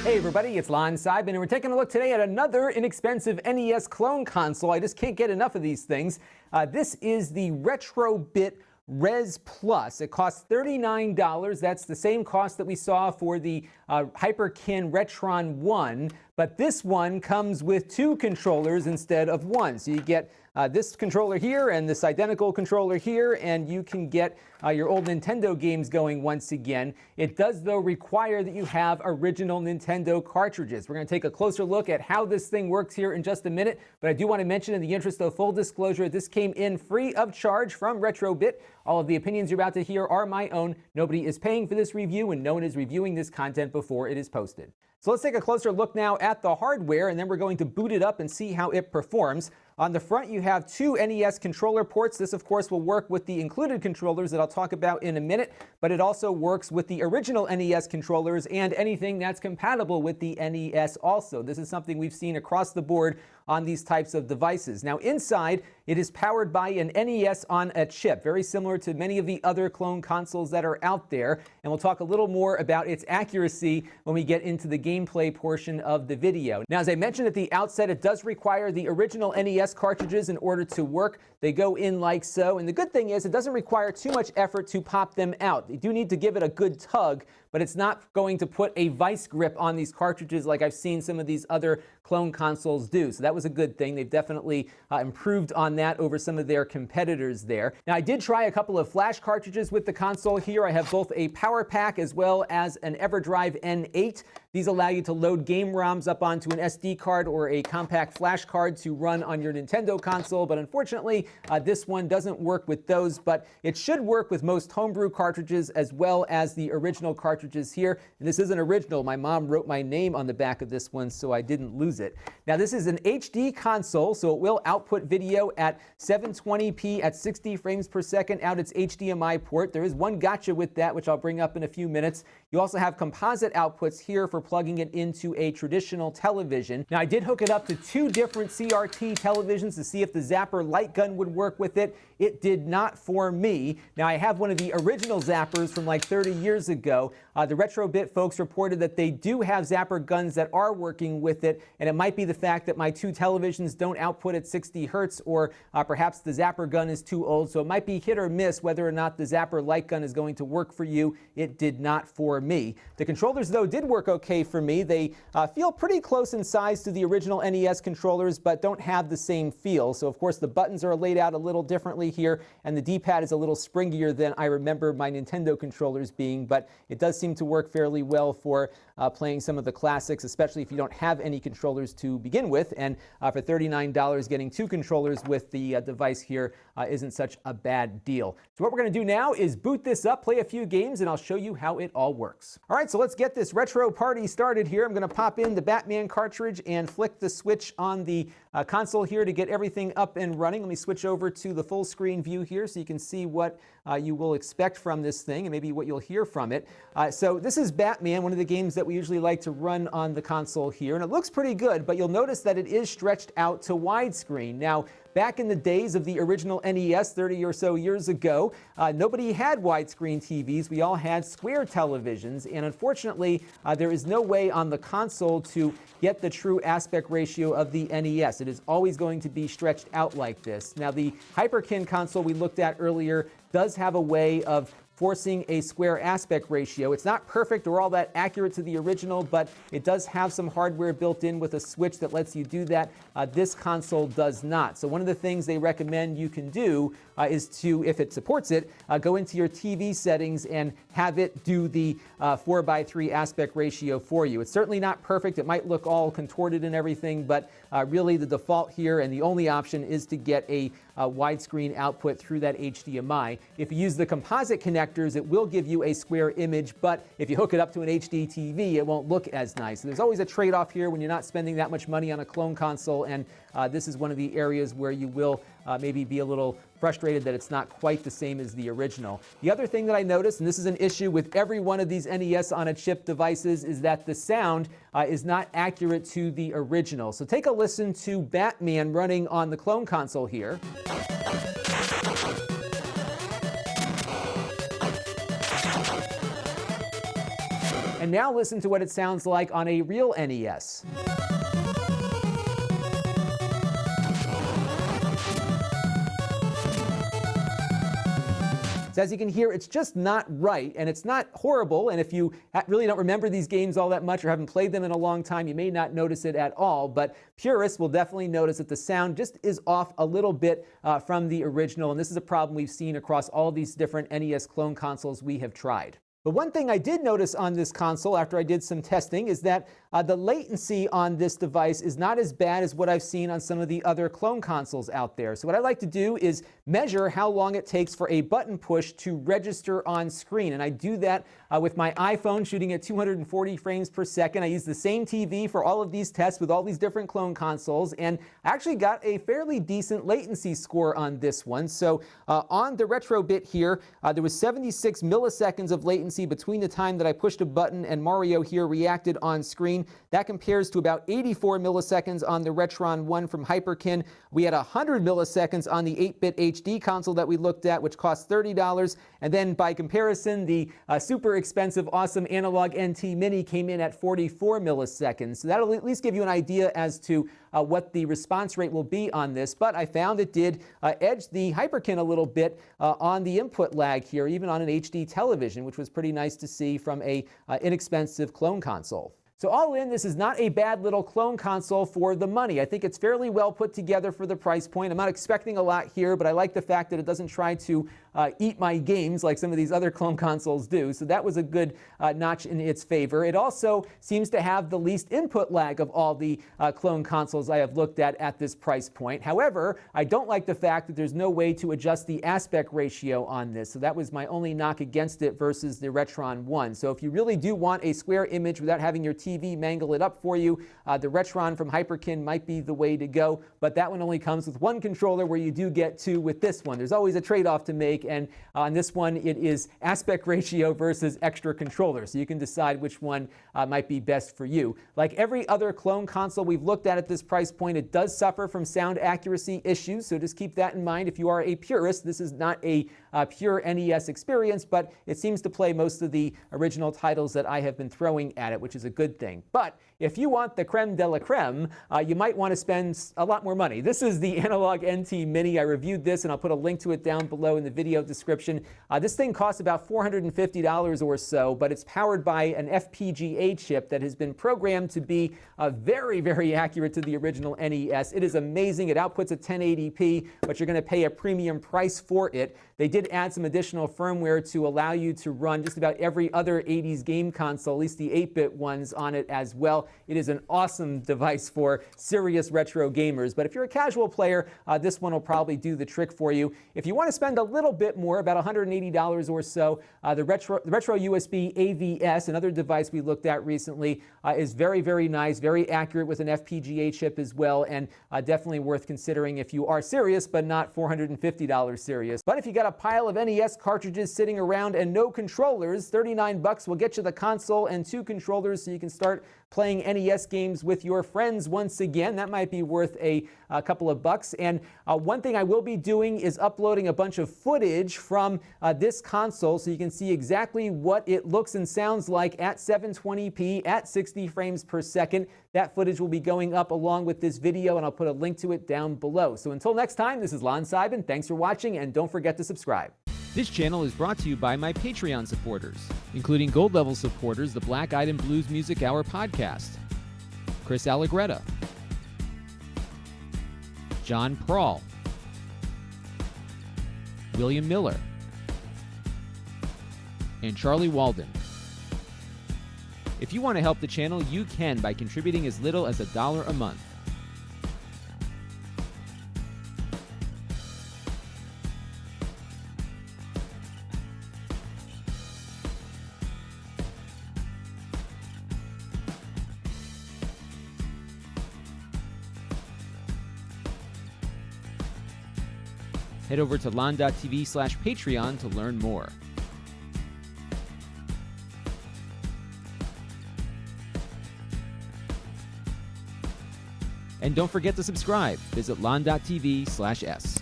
Hey everybody, it's Lon.TV, and we're taking a look today at another inexpensive NES clone console. I just can't get enough of these things. This is the RetroBit Res Plus. It costs $39. That's the same cost that we saw for the Hyperkin RetroN 1, but this one comes with two controllers instead of one. So you get this controller here and this identical controller here, and you can get your old Nintendo games going once again. It does, though, require that you have original Nintendo cartridges. We're going to take a closer look at how this thing works here in just a minute, but I do want to mention, in the interest of full disclosure, this came in free of charge from RetroBit. All of the opinions you're about to hear are my own. Nobody is paying for this review, and no one is reviewing this content before it is posted. So let's take a closer look now at the hardware, and then we're going to boot it up and see how it performs. On the front, you have two NES controller ports. This, of course, will work with the included controllers that I'll talk about in a minute, but it also works with the original NES controllers and anything that's compatible with the NES also. This is something we've seen across the board on these types of devices. Now, inside, it is powered by an NES on a chip, very similar to many of the other clone consoles that are out there, and we'll talk a little more about its accuracy when we get into the gameplay portion of the video. Now, as I mentioned at the outset, it does require the original NES cartridges in order to work. They go in like so, and the good thing is it doesn't require too much effort to pop them out. You do need to give it a good tug, but it's not going to put a vice grip on these cartridges like I've seen some of these other clone consoles do. So that was a good thing. They've definitely improved on that over some of their competitors there. Now, I did try a couple of flash cartridges with the console here. I have both a power pack as well as an EverDrive N8. These allow you to load game ROMs up onto an SD card or a compact flash card to run on your Nintendo console, but unfortunately, this one doesn't work with those, but it should work with most homebrew cartridges as well as the original cartridges here. And this isn't original. My mom wrote my name on the back of this one, so I didn't lose it. Now, this is an HD console, so it will output video at 720p at 60 frames per second out its HDMI port. There is one gotcha with that, which I'll bring up in a few minutes. You also have composite outputs here for plugging it into a traditional television. Now, I did hook it up to two different CRT televisions to see if the Zapper light gun would work with it. It did not for me. Now, I have one of the original Zappers from like 30 years ago. The RetroBit folks reported that they do have Zapper guns that are working with it, and it might be the fact that my two televisions don't output at 60 hertz, or perhaps the Zapper gun is too old, so it might be hit or miss whether or not the Zapper light gun is going to work for you. It did not for me. The controllers, though, did work okay for me. They feel pretty close in size to the original NES controllers, but don't have the same feel. So, of course, the buttons are laid out a little differently here, and the D-pad is a little springier than I remember my Nintendo controllers being, but it does seem to work fairly well for playing some of the classics, especially if you don't have any controllers to begin with. And for $39, getting two controllers with the device here isn't such a bad deal. So what we're going to do now is boot this up, play a few games, and I'll show you how it all works. All right, so let's get this retro party started here. I'm going to pop in the Batman cartridge and flick the switch on the console here to get everything up and running. Let me switch over to the full screen view here so you can see what you will expect from this thing and maybe what you'll hear from it. So this is Batman, one of the games that we usually like to run on the console here, and it looks pretty good, but you'll notice that it is stretched out to widescreen. Now, back in the days of the original NES 30 or so years ago, nobody had widescreen TVs. We all had square televisions, and unfortunately, there is no way on the console to get the true aspect ratio of the NES. It is always going to be stretched out like this. Now, the Hyperkin console we looked at earlier does have a way of forcing a square aspect ratio. It's not perfect or all that accurate to the original, but it does have some hardware built in with a switch that lets you do that. This console does not. So one of the things they recommend you can do is to, if it supports it, go into your TV settings and have it do the 4:3 aspect ratio for you. It's certainly not perfect. It might look all contorted and everything, but really the default here and the only option is to get a widescreen output through that HDMI. If you use the composite connectors, it will give you a square image, but if you hook it up to an HD TV, it won't look as nice. So there's always a trade-off here when you're not spending that much money on a clone console, and this is one of the areas where you will maybe be a little frustrated that it's not quite the same as the original. The other thing that I noticed, and this is an issue with every one of these NES on a chip devices, is that the sound is not accurate to the original. So take a listen to Batman running on the clone console here. And now listen to what it sounds like on a real NES. So as you can hear, it's just not right, and it's not horrible, and if you really don't remember these games all that much or haven't played them in a long time, you may not notice it at all, but purists will definitely notice that the sound just is off a little bit from the original, and this is a problem we've seen across all these different NES clone consoles we have tried. But one thing I did notice on this console after I did some testing is that the latency on this device is not as bad as what I've seen on some of the other clone consoles out there. So what I like to do is measure how long it takes for a button push to register on screen. And I do that with my iPhone shooting at 240 frames per second. I use the same TV for all of these tests with all these different clone consoles. And I actually got a fairly decent latency score on this one. So on the retro bit here, there was 76 milliseconds of latency between the time that I pushed a button and Mario here reacted on screen. That compares to about 84 milliseconds on the RetroN 1 from Hyperkin. We had 100 milliseconds on the 8-bit HD console that we looked at, which cost $30. And then by comparison, the super expensive, awesome analog NT Mini came in at 44 milliseconds. So that'll at least give you an idea as to what the response rate will be on this. But I found it did edge the Hyperkin a little bit on the input lag here, even on an HD television, which was pretty nice to see from a inexpensive clone console. So all in, this is not a bad little clone console for the money. I think it's fairly well put together for the price point. I'm not expecting a lot here, but I like the fact that it doesn't try to eat my games like some of these other clone consoles do. So that was a good notch in its favor. It also seems to have the least input lag of all the clone consoles I have looked at this price point. However, I don't like the fact that there's no way to adjust the aspect ratio on this. So that was my only knock against it versus the RetroN 1. So if you really do want a square image without having your TV mangle it up for you, the RetroN from Hyperkin might be the way to go, but that one only comes with one controller where you do get two with this one. There's always a trade-off to make, and on this one it is aspect ratio versus extra controller, so you can decide which one might be best for you. Like every other clone console we've looked at this price point, it does suffer from sound accuracy issues, so just keep that in mind. If you are a purist, this is not a pure NES experience, but it seems to play most of the original titles that I have been throwing at it, which is a good thing. But if you want the creme de la creme, you might want to spend a lot more money. This is the Analog NT Mini. I reviewed this, and I'll put a link to it down below in the video description. This thing costs about $450 or so, but it's powered by an FPGA chip that has been programmed to be very, very accurate to the original NES. It is amazing. It outputs at 1080p, but you're going to pay a premium price for it. They did add some additional firmware to allow you to run just about every other 80s game console, at least the 8-bit ones, on it as well. It is an awesome device for serious retro gamers, but if you're a casual player, this one will probably do the trick for you. If you want to spend a little bit more, about $180 or so, the Retro USB AVS, another device we looked at recently, is very, very nice, very accurate with an FPGA chip as well, and definitely worth considering if you are serious, but not $450 serious. But if you got a pile of NES cartridges sitting around and no controllers, $39 will get you the console and 2 controllers so you can start playing NES games with your friends once again. That might be worth a couple of bucks. And one thing I will be doing is uploading a bunch of footage from this console so you can see exactly what it looks and sounds like at 720p at 60 frames per second. That footage will be going up along with this video, and I'll put a link to it down below. So until next time, this is Lon.TV. Thanks for watching, and don't forget to subscribe. This channel is brought to you by my Patreon supporters, including gold level supporters, the Black Eyed and Blues Music Hour podcast, Chris Allegretta, John Prawl, William Miller, and Charlie Walden. If you want to help the channel, you can by contributing as little as $1 a month. Head over to Lon.TV/Patreon to learn more. And don't forget to subscribe. Visit Lon.TV/S.